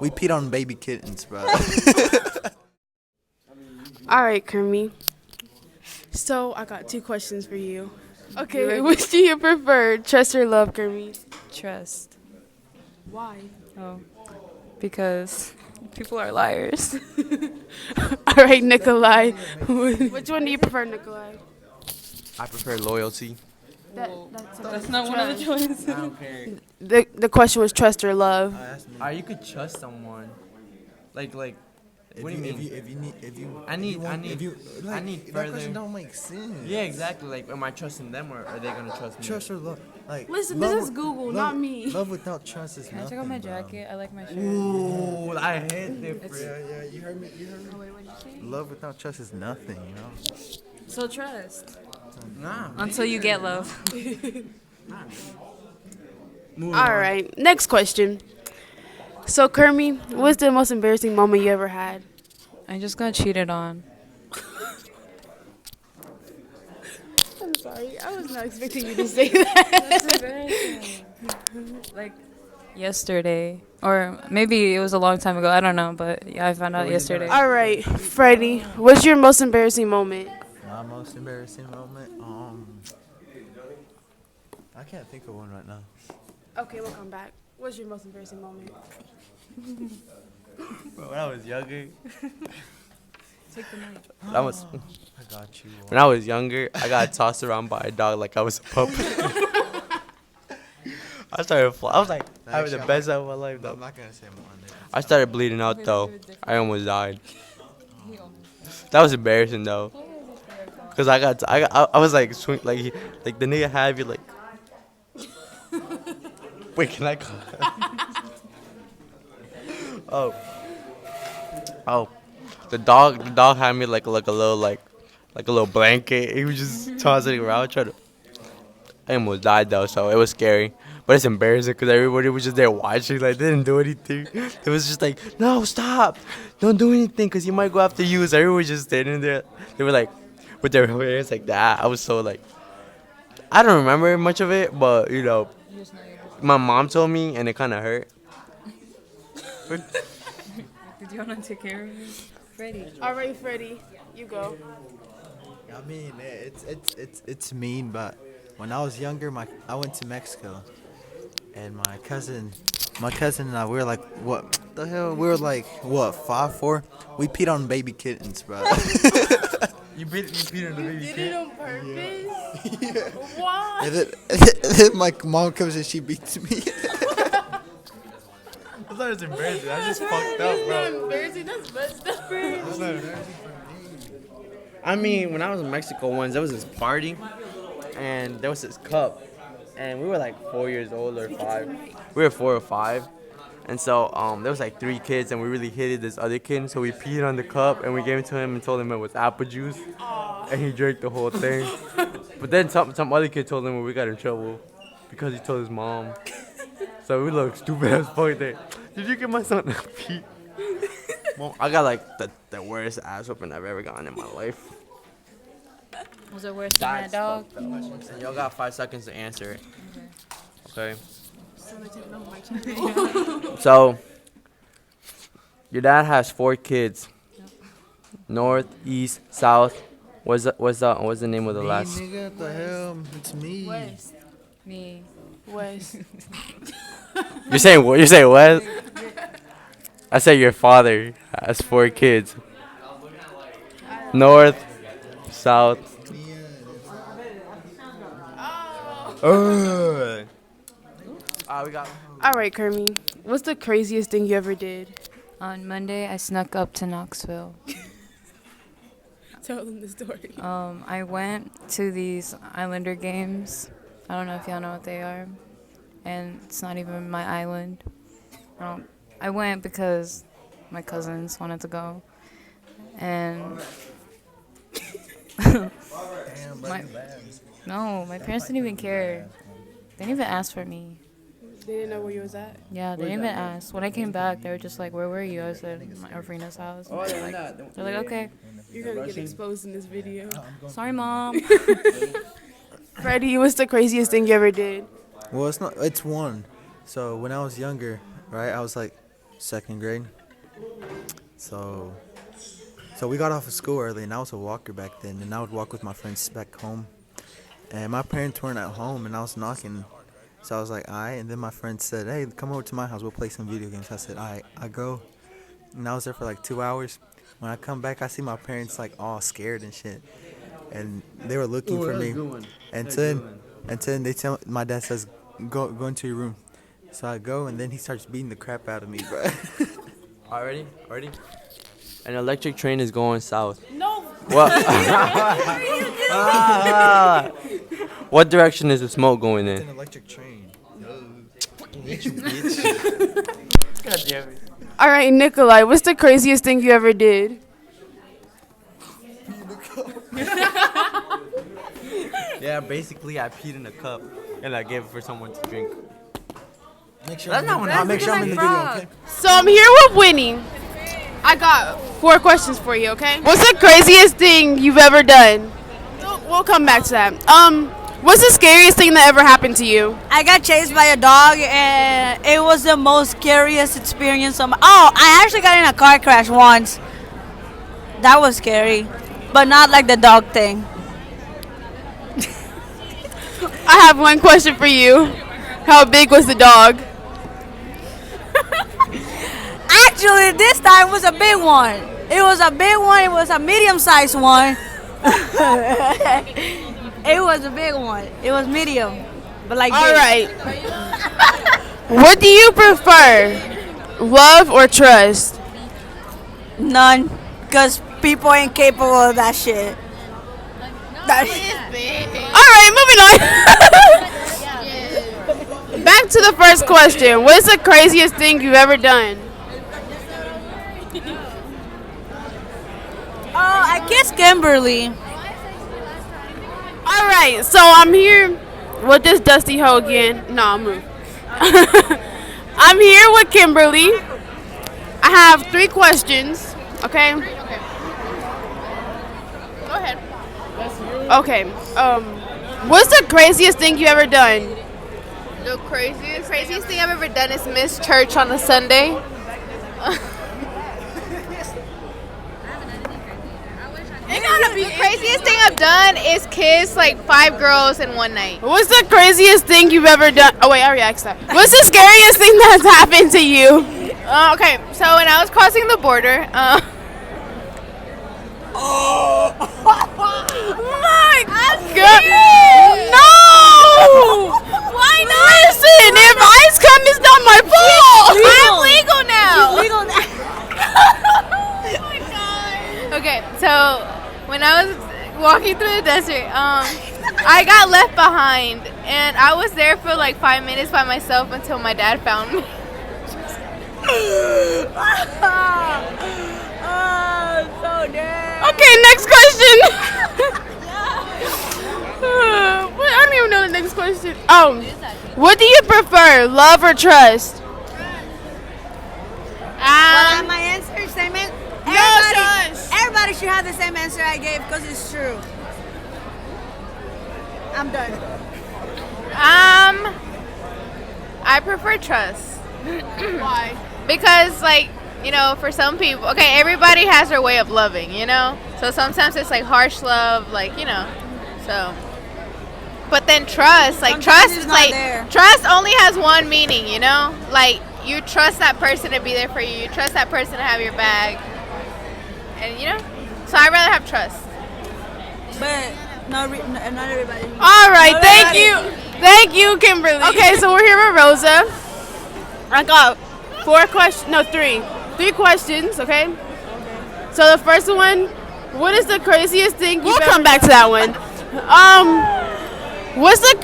We peed on baby kittens, bro. All right, Kermie. So I got two questions for you. Okay, which do you prefer, trust or love, Kermie? Trust. Why? Oh, because people are liars. All right, Nikolai. Which one do you prefer, Nikolai? I prefer loyalty. That's not one of the choices. I don't care. The question was trust or love. You could trust someone. Like. What do you mean? I need That further. question don't make sense. Yeah, exactly. Like, am I trusting them or are they gonna trust me? Trust or love? Like, Listen, love this is with- Google, love- not me. Love without trust is Can I nothing. check out my bro. jacket? I like my shirt. Ooh, I hate different. Yeah, you heard me. Oh, wait, what did you say? Love without trust is nothing, you know. So trust. Nah. Until you get love. All right, next question. So, Kermie, what's the most embarrassing moment you ever had? I just got cheated on. I'm sorry, I was not expecting you to say that. That's embarrassing. Like yesterday, or maybe it was a long time ago. I don't know, but yeah, I found out yesterday. All right, Freddie, what's your most embarrassing moment? My most embarrassing moment. I can't think of one right now. Okay, we'll come back. What's your most embarrassing moment? When I was younger, Take the mic. I got you. when I was younger, I got tossed around by a dog like I was a puppet. I started. I was like having the best time of my life though. I'm not gonna say my name. I started bleeding out though. I almost died. That was embarrassing though. Cause I was like swing like the nigga had me like. Wait, can I call? Oh, the dog had me like a little blanket. He was just tossing it around trying to. I almost died though, so it was scary. But it's embarrassing because everybody was just there watching, like they didn't do anything. It was just like, no, stop, don't do anything, because he might go after you. So everyone was just standing there. They were like, with their hands like that. I was so like, I don't remember much of it, but you know, my mom told me, and it kind of hurt. Did you want to take care of me, Freddie? All right, Freddie, you go. I mean, it's mean, but when I was younger, I went to Mexico, and my cousin and I, we were like, what the hell? We were like, what, 5'4"? We peed on baby kittens, bro. You beat on the baby Did it on purpose? Why? and then my mom comes and she beats me. I thought it was embarrassing. I just fucked That's not embarrassing. That's messed up. I mean, when I was in Mexico once, there was this party, and there was this cup, and we were like 4 years old or 5. We were 4 or 5, and so there was like 3 kids, and we really hated this other kid, so we peed on the cup, and we gave it to him and told him it was apple juice, and he drank the whole thing. But then some other kid told him when we got in trouble because he told his mom. So we look stupid as fuck there. Did you get my son to pee? Mom, I got like the worst ass whooping I've ever gotten in my life. Was it worse than that dog? And y'all got 5 seconds to answer it. Okay. So, your dad has 4 kids. North, east, south. What's the name of the last? Nigga, what the hell? It's me. West. Me. West. You're saying what? You're saying what? I said your father has 4 kids. North, south. We got. All right, Kermie, what's the craziest thing you ever did? On Monday, I snuck up to Knoxville. Tell them the story. I went to these Islander games. I don't know if y'all know what they are. And it's not even my island. I went because my cousins wanted to go. And my parents didn't even care. They didn't even ask for me. They didn't know where you was at? Yeah, they didn't even ask. When I came back, they were just like, where were you? I said, at Rina's house. And they're like, okay. You're gonna get exposed in this video. Sorry, Mom. Freddie, what's the craziest thing you ever did? Well, it's not. It's one. So when I was younger, right, I was like second grade. So, so we got off of school early, and I was a walker back then, and I would walk with my friends back home. And my parents weren't at home, and I was knocking. So I was like, alright. And then my friend said, hey, come over to my house. We'll play some video games. I said, alright. I go. And I was there for like 2 hours. When I come back, I see my parents like all scared and shit. And they were looking for me. And then they tell my dad says, go into your room. So I go, and then he starts beating the crap out of me, bro. Already? Already? An electric train is going south. No. What? What direction is the smoke going It's in? an electric train. All right, Nikolai, what's the craziest thing you ever did? Yeah, basically I peed in a cup and I gave it for someone to drink. Make sure That's not what I'll make sure I'm in the video, okay? So I'm here with Winnie. I got 4 questions for you, okay? What's the craziest thing you've ever done? We'll come back to that. What's the scariest thing that ever happened to you? I got chased by a dog, and it was the most scariest experience of my. Oh, I actually got in a car crash once. That was scary, but not like the dog thing. I have one question for you. How big was the dog? Actually, this time was a big one. It was a big one. It was a medium-sized one. It was a big one. It was medium, but like. All this. right. What do you prefer? Love or trust? None, cause people ain't capable of that shit. That shit. All right, moving on. Back to the first question. What's the craziest thing you've ever done? Oh, I kissed Kimberly. All right, so I'm here with this dusty hoe again. No, I'll move. I'm here with Kimberly. I have 3 questions, okay? Go ahead. Okay, what's the craziest thing you ever done? The craziest thing I've ever done is miss church on a Sunday. The craziest thing I've done is kiss like 5 girls in one night. What's the craziest thing you've ever done? Oh, wait, I already asked that. What's the scariest thing that's happened to you? Okay, so when I was crossing the border, My God. No! why not? Listen, if ice come, it's not my fault. I'm legal now. Legal now. Okay, so when I was walking through the desert, I got left behind, and I was there for like 5 minutes by myself until my dad found me. So dead. Okay, next question. I don't even know the next question. Oh, what do you prefer, love or trust? Well, my answer is same answer. shush. Everybody should have the same answer I gave because it's true. I'm done. I prefer trust. Why? Because, like, you know, for some people, okay, everybody has their way of loving, you know? So sometimes it's like harsh love, like, you know, so. But then trust, like, Sometimes trust it's is not like, there. trust only has one meaning, you know? Like, you trust that person to be there for you, you trust that person to have your back, and, you know? So I'd rather have trust. But not everybody. All right, Not thank everybody. you. Thank you, Kimberly. Okay, so we're here with Rosa. I got 3 questions, okay? So the first one, what is the craziest thing we'll come back to that one. What's the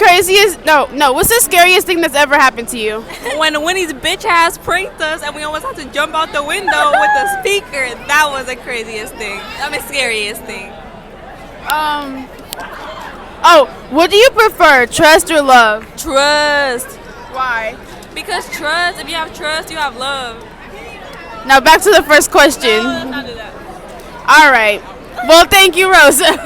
what's the scariest thing that's ever happened to you? When Winnie's bitch ass pranked us and we almost had to jump out the window with the speaker, that was the craziest thing. I mean, scariest thing. What do you prefer, trust or love? Trust. Why? Because trust, if you have trust, you have love. Now back to the first question. No, let's not do that. All right. Well, thank you, Rosa.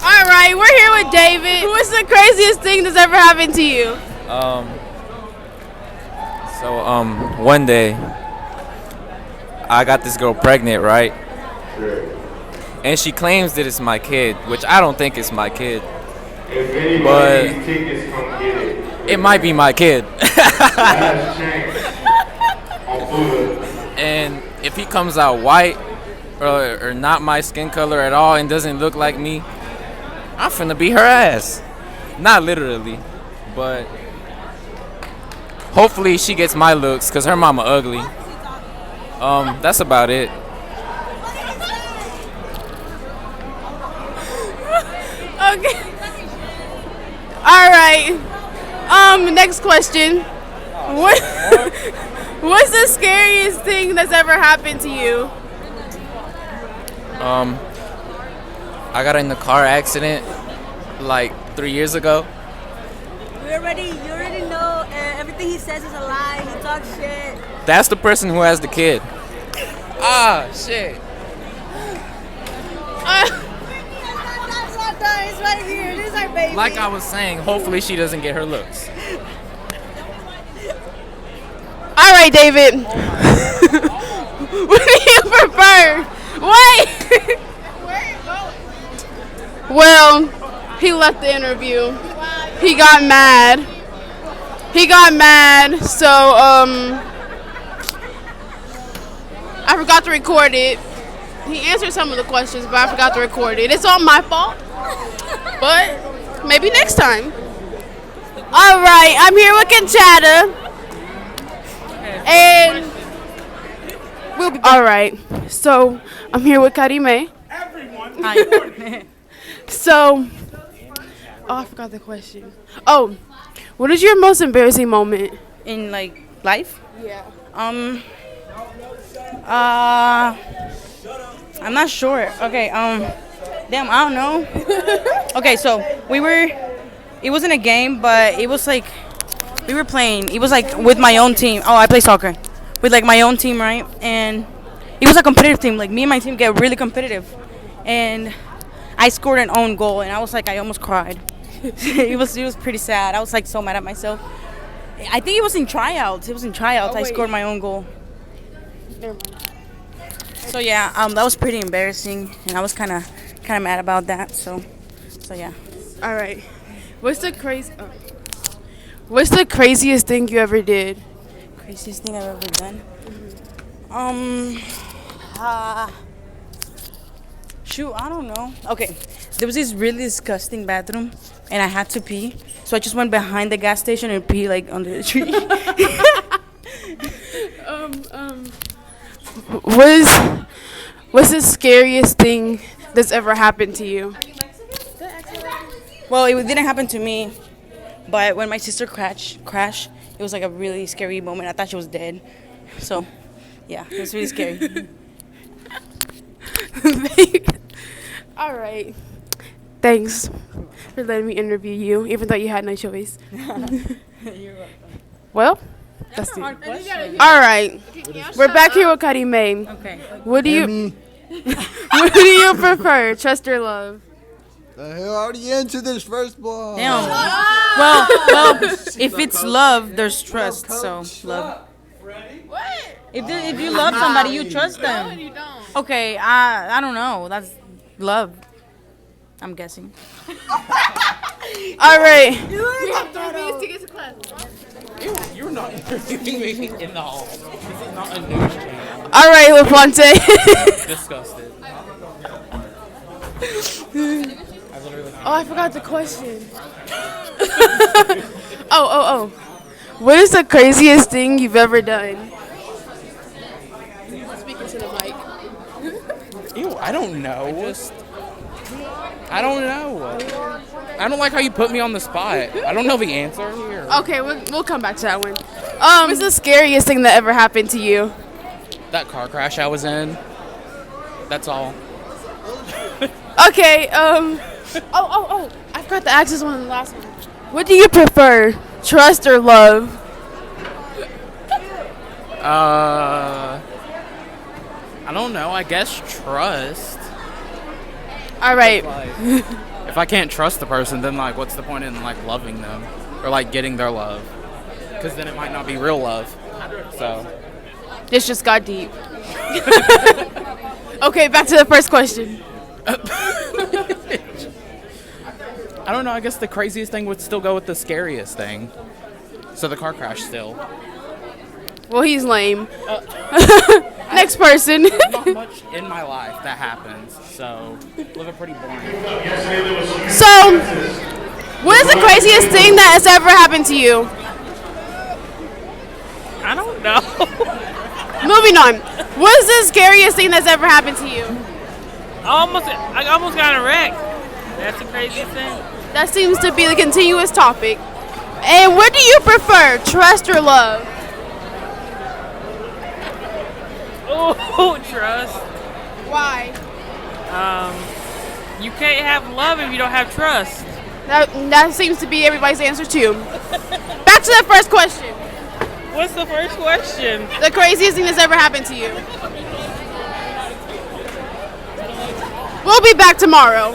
All right, we're here with David. What's the craziest thing that's ever happened to you? So one day I got this girl pregnant, right? And she claims that it's my kid, which I don't think it's my kid. But it might be my kid. And if he comes out white or not my skin color at all and doesn't look like me, I'm finna beat her ass. Not literally, but hopefully she gets my looks because her mama ugly. That's about it. Okay. All right. Next question. What's the scariest thing that's ever happened to you? I got in a car accident like 3 years ago. You already know everything he says is a lie. He talks shit. That's the person who has the kid. Ah, shit. That's not done. It's right here. This is our baby. Like I was saying, hopefully she doesn't get her looks. All right, David. What do you prefer? Wait. Well, he left the interview. He got mad. So I forgot to record it. He answered some of the questions, but I forgot to record it. It's all my fault. But maybe next time. All right, I'm here with Conchata. And we'll be all right. So I'm here with Karime. Hi. So, I forgot the question. Oh, what is your most embarrassing moment In like life? Yeah. I'm not sure. Okay, damn, I don't know. Okay, so it wasn't a game, but it was like, we were playing, it was like with my own team. Oh, I play soccer. With like my own team, right? And it was a competitive team. Like me and my team get really competitive. And I scored an own goal, and I was like, I almost cried. It was pretty sad. I was like so mad at myself. I think it was in tryouts. I scored my own goal. So yeah, that was pretty embarrassing, and I was kind of mad about that. So yeah. All right. What's the craziest thing you ever did? Craziest thing I've ever done. Shoot, I don't know. Okay, there was this really disgusting bathroom, and I had to pee, so I just went behind the gas station and pee like under the tree. What's the scariest thing that's ever happened to you? Well, it didn't happen to me, but when my sister crashed, it was like a really scary moment. I thought she was dead. So, yeah, it was really scary. All right. Thanks for letting me interview you, even though you had no choice. You're welcome. Well, that's it. All right. We're back here with Karime. Okay. What do you prefer, trust or love? The hell, I already answered this first block. Damn. Well, if it's love, there's trust. So love. What? If you love somebody, you trust them. You don't. Okay, I don't know. That's love. I'm guessing. All right. We have 3 minutes to get to class. You're not interviewing me in the hall. This is not a news channel. All right, LaFonte. Disgusted. Oh, I forgot the question. Oh. What is the craziest thing you've ever done? Speaking to the mic. Ew, I don't know. I don't know. I don't like how you put me on the spot. I don't know the answer here. Okay, we'll come back to that one. What's the scariest thing that ever happened to you? That car crash I was in. That's all. Okay, Oh, I forgot to ask this one in the last one. What do you prefer, trust or love? I don't know. I guess trust. All right. If I can't trust the person, then like, what's the point in like loving them or like getting their love? Because then it might not be real love. So This just got deep. Okay, back to the first question. I don't know. I guess the craziest thing would still go with the scariest thing. So the car crash still. Well, he's lame. Next person. Not much in my life that happens. So live a pretty boring. So, what is the craziest thing that has ever happened to you? I don't know. Moving on. What is the scariest thing that's ever happened to you? I almost got a wreck. That's the craziest thing. That seems to be the continuous topic. And what do you prefer, trust or love? Oh, trust. Why? You can't have love if you don't have trust. That seems to be everybody's answer too. Back to the first question. What's the first question? The craziest thing that's ever happened to you. We'll be back tomorrow.